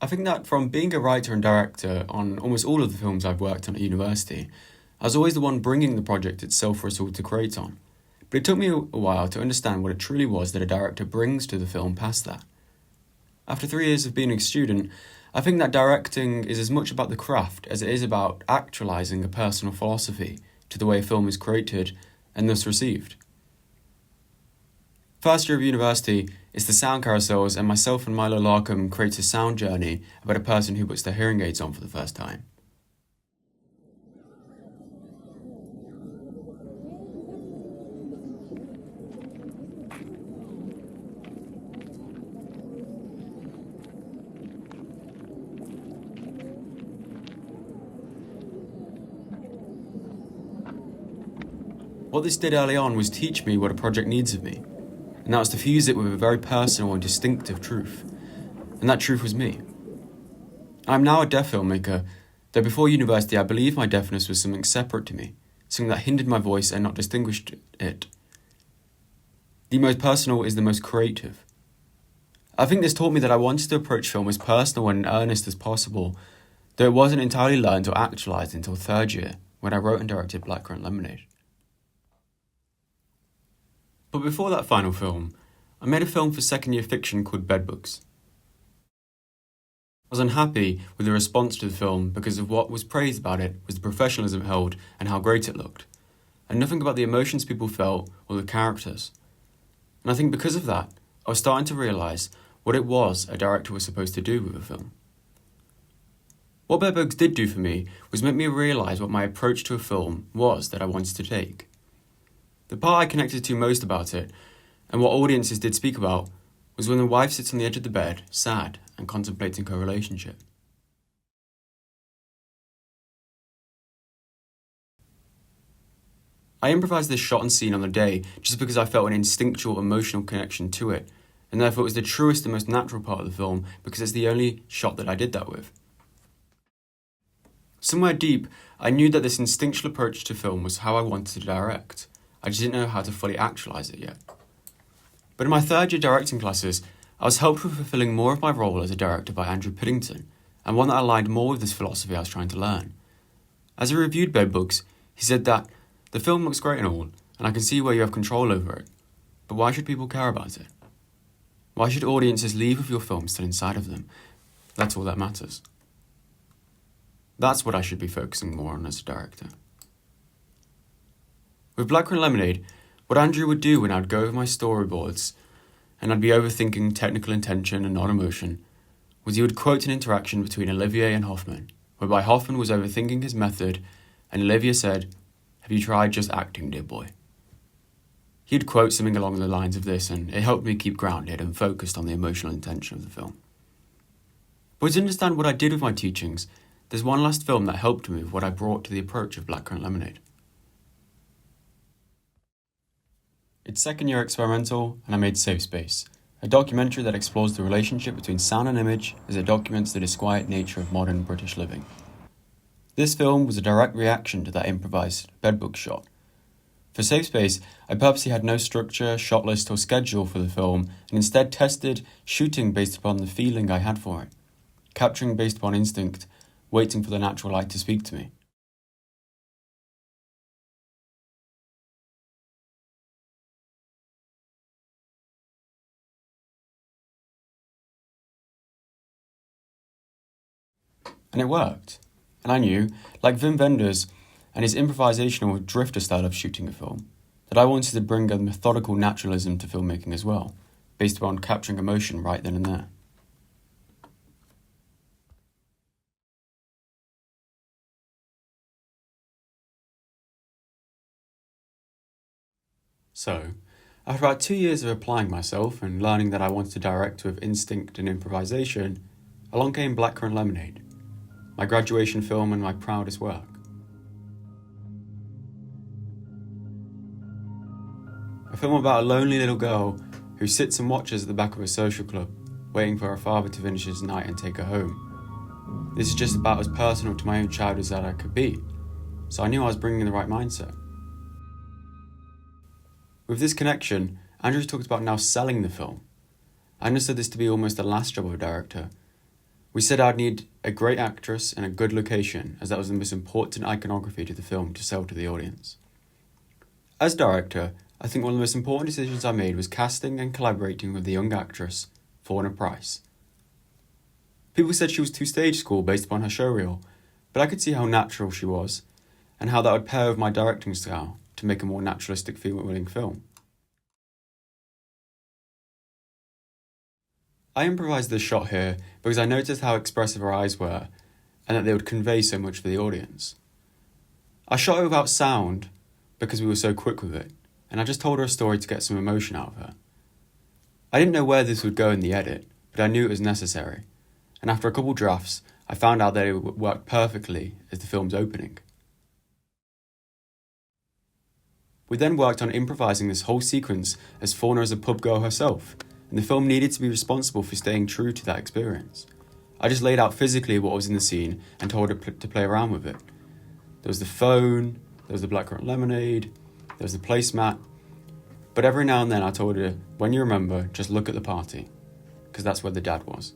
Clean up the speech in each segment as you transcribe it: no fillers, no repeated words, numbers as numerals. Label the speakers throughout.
Speaker 1: I think that from being a writer and director on almost all of the films I've worked on at university, I was always the one bringing the project itself for us all to create on. But it took me a while to understand what it truly was that a director brings to the film past that. After 3 years of being a student, I think that directing is as much about the craft as it is about actualising a personal philosophy to the way a film is created and thus received. First year of university is the sound carousels, and myself and Milo Larkham creates a sound journey about a person who puts their hearing aids on for the first time. What this did early on was teach me what a project needs of me, and that was to fuse it with a very personal and distinctive truth. And that truth was me. I'm now a deaf filmmaker, though before university I believed my deafness was something separate to me, something that hindered my voice and not distinguished it. The most personal is the most creative. I think this taught me that I wanted to approach film as personal and earnest as possible, though it wasn't entirely learned or actualised until third year, when I wrote and directed Blackcurrant and Lemonade. But before that final film, I made a film for second year fiction called Bedbugs. I was unhappy with the response to the film because of what was praised about it was the professionalism it held and how great it looked, and nothing about the emotions people felt or the characters. And I think because of that, I was starting to realise what it was a director was supposed to do with a film. What Bedbugs did do for me was make me realise what my approach to a film was that I wanted to take. The part I connected to most about it, and what audiences did speak about, was when the wife sits on the edge of the bed, sad, and contemplating her relationship. I improvised this shot and scene on the day just because I felt an instinctual emotional connection to it, and therefore it was the truest and most natural part of the film because it's the only shot that I did that with. Somewhere deep, I knew that this instinctual approach to film was how I wanted to direct. I just didn't know how to fully actualise it yet. But in my third year directing classes, I was helped with fulfilling more of my role as a director by Andrew Piddington, and one that aligned more with this philosophy I was trying to learn. As I reviewed Bedbugs, he said that the film looks great and all, and I can see where you have control over it, but why should people care about it? Why should audiences leave with your film still inside of them? That's all that matters. That's what I should be focusing more on as a director. With Blackcurrant and Lemonade, what Andrew would do when I'd go over my storyboards and I'd be overthinking technical intention and not emotion, was he would quote an interaction between Olivier and Hoffman, whereby Hoffman was overthinking his method and Olivier said, "Have you tried just acting, dear boy?" He'd quote something along the lines of this, and it helped me keep grounded and focused on the emotional intention of the film. But to understand what I did with my teachings, there's one last film that helped me with what I brought to the approach of Blackcurrant and Lemonade. It's second year experimental, and I made Safe Space, a documentary that explores the relationship between sound and image as it documents the disquiet nature of modern British living. This film was a direct reaction to that improvised Bedbugs shot. For Safe Space, I purposely had no structure, shot list or schedule for the film, and instead tested shooting based upon the feeling I had for it, capturing based upon instinct, waiting for the natural light to speak to me. And it worked. And I knew, like Wim Wenders and his improvisational drifter style of shooting a film, that I wanted to bring a methodical naturalism to filmmaking as well, based upon capturing emotion right then and there. So, after about 2 years of applying myself and learning that I wanted to direct with instinct and improvisation, along came Blackcurrant and Lemonade, my graduation film and my proudest work. A film about a lonely little girl who sits and watches at the back of a social club, waiting for her father to finish his night and take her home. This is just about as personal to my own child as that I could be, so I knew I was bringing the right mindset. With this connection, Andrew talked about now selling the film. I understood this to be almost the last job of a director, We said I'd need a great actress and a good location, as that was the most important iconography to the film to sell to the audience. As director, I think one of the most important decisions I made was casting and collaborating with the young actress, Fauna Price. People said she was too stage school based upon her showreel, but I could see how natural she was, and how that would pair with my directing style to make a more naturalistic feeling film. I improvised this shot here because I noticed how expressive her eyes were, and that they would convey so much for the audience. I shot it without sound because we were so quick with it, and I just told her a story to get some emotion out of her. I didn't know where this would go in the edit, but I knew it was necessary, and after a couple drafts, I found out that it would work perfectly as the film's opening. We then worked on improvising this whole sequence as Fauna as a pub girl herself, and the film needed to be responsible for staying true to that experience. I just laid out physically what was in the scene and told her to play around with it. There was the phone, there was the blackcurrant lemonade, there was the placemat, but every now and then I told her, when you remember, just look at the party, because that's where the dad was.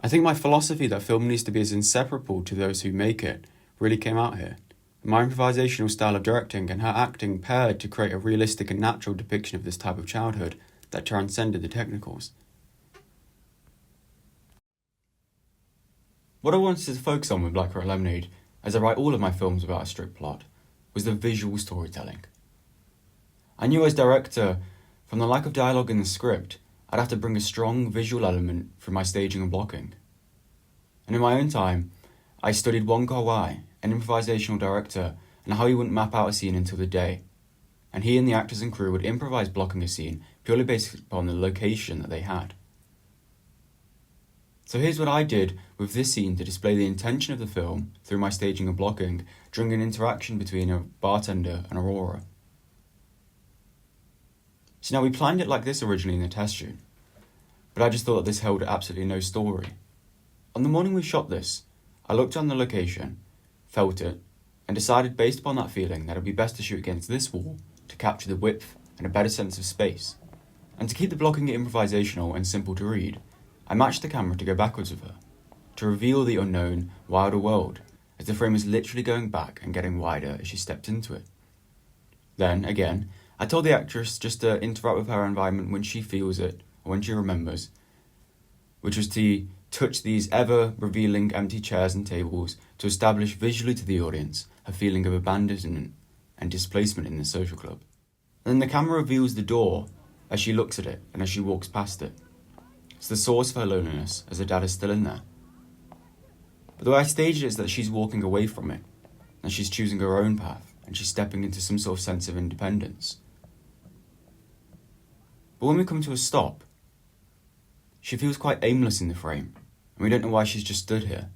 Speaker 1: I think my philosophy that film needs to be as inseparable to those who make it really came out here. My improvisational style of directing and her acting paired to create a realistic and natural depiction of this type of childhood that transcended the technicals. What I wanted to focus on with Blackcurrant Lemonade, as I write all of my films without a strict plot, was the visual storytelling. I knew as director, from the lack of dialogue in the script, I'd have to bring a strong visual element through my staging and blocking. And in my own time, I studied Wong Kar-wai, an improvisational director, and how he wouldn't map out a scene until the day. And he and the actors and crew would improvise blocking a scene purely based upon the location that they had. So here's what I did with this scene to display the intention of the film through my staging and blocking during an interaction between a bartender and Aurora. So now we planned it like this originally in the test shoot, but I just thought that this held absolutely no story. On the morning we shot this, I looked on the location, felt it, and decided based upon that feeling that it would be best to shoot against this wall to capture the width and a better sense of space. And to keep the blocking improvisational and simple to read, I matched the camera to go backwards with her, to reveal the unknown, wilder world, as the frame was literally going back and getting wider as she stepped into it. Then, again, I told the actress just to interact with her environment when she feels it, or when she remembers, which was to touch these ever-revealing empty chairs and tables to establish visually to the audience a feeling of abandonment and displacement in the social club. Then the camera reveals the door as she looks at it and as she walks past it. It's the source of her loneliness, as her dad is still in there. But the way I staged it is that she's walking away from it, and she's choosing her own path, and she's stepping into some sort of sense of independence. But when we come to a stop, she feels quite aimless in the frame, and we don't know why she's just stood here.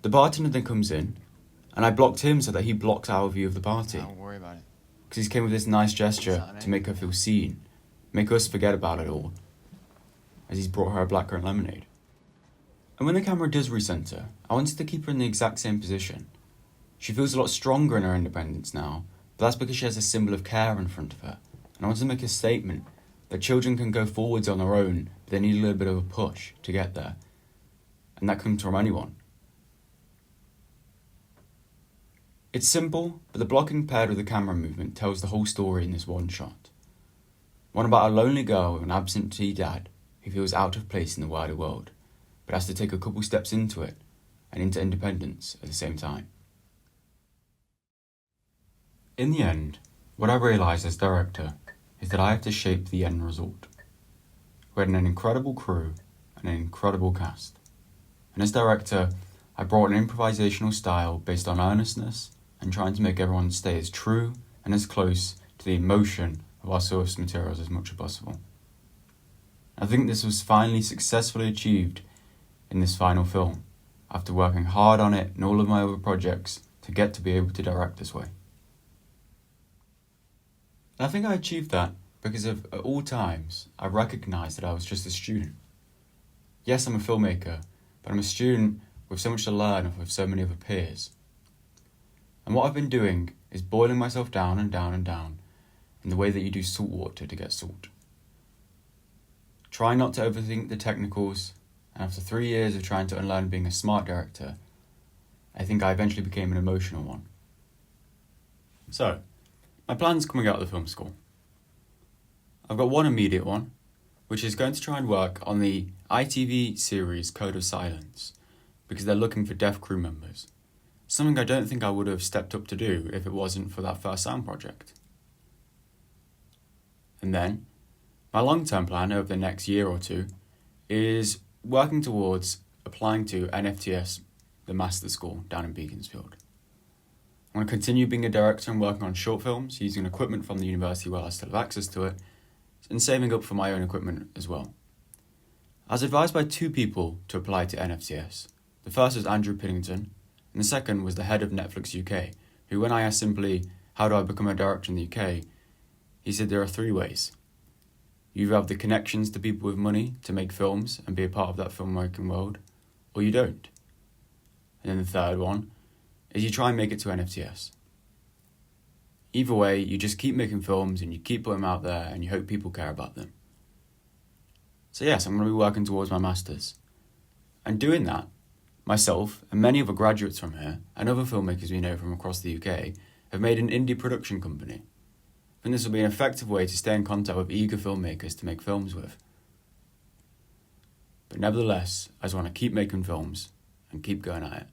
Speaker 1: The bartender then comes in, and I blocked him so that he blocks our view of the party.
Speaker 2: Don't worry about it.
Speaker 1: Because he came with this nice gesture to make her feel seen, make us forget about it all, as he's brought her a blackcurrant lemonade. And when the camera does recenter, I wanted to keep her in the exact same position. She feels a lot stronger in her independence now, but that's because she has a symbol of care in front of her. And I wanted to make a statement that children can go forwards on their own, but they need a little bit of a push to get there. And that comes from anyone. It's simple, but the blocking paired with the camera movement tells the whole story in this one shot. One about a lonely girl with an absentee dad who feels out of place in the wider world, but has to take a couple steps into it and into independence at the same time. In the end, what I realised as director is that I had to shape the end result. We had an incredible crew and an incredible cast. And as director, I brought an improvisational style based on earnestness and trying to make everyone stay as true and as close to the emotion of our source materials as much as possible. I think this was finally successfully achieved in this final film, after working hard on it and all of my other projects to get to be able to direct this way. And I think I achieved that because at all times I recognised that I was just a student. Yes, I'm a filmmaker, but I'm a student with so much to learn and with so many other peers. And what I've been doing is boiling myself down and down and down in the way that you do salt water to get salt. try not to overthink the technicals, and after 3 years of trying to unlearn being a smart director, I think I eventually became an emotional one. So, my plans coming out of the film school. I've got one immediate one, which is going to try and work on the ITV series Code of Silence, because they're looking for deaf crew members. Something I don't think I would have stepped up to do if it wasn't for that first sound project. And then, my long-term plan over the next year or two is working towards applying to NFTS, the Master School down in Beaconsfield. I want to continue being a director and working on short films, using equipment from the university while I still have access to it, and saving up for my own equipment as well. I was advised by 2 people to apply to NFTS. The first was Andrew Piddington, and the second was the head of Netflix UK, who, when I asked simply, how do I become a director in the UK, he said there are 3 ways. You either have the connections to people with money to make films and be a part of that filmmaking world, or you don't. And then the third one is you try and make it to NFTS. Either way, you just keep making films and you keep putting them out there and you hope people care about them. So yes, I'm going to be working towards my masters. And doing that, myself and many other graduates from here and other filmmakers we know from across the UK have made an indie production company. And this will be an effective way to stay in contact with eager filmmakers to make films with. But nevertheless, I just want to keep making films and keep going at it.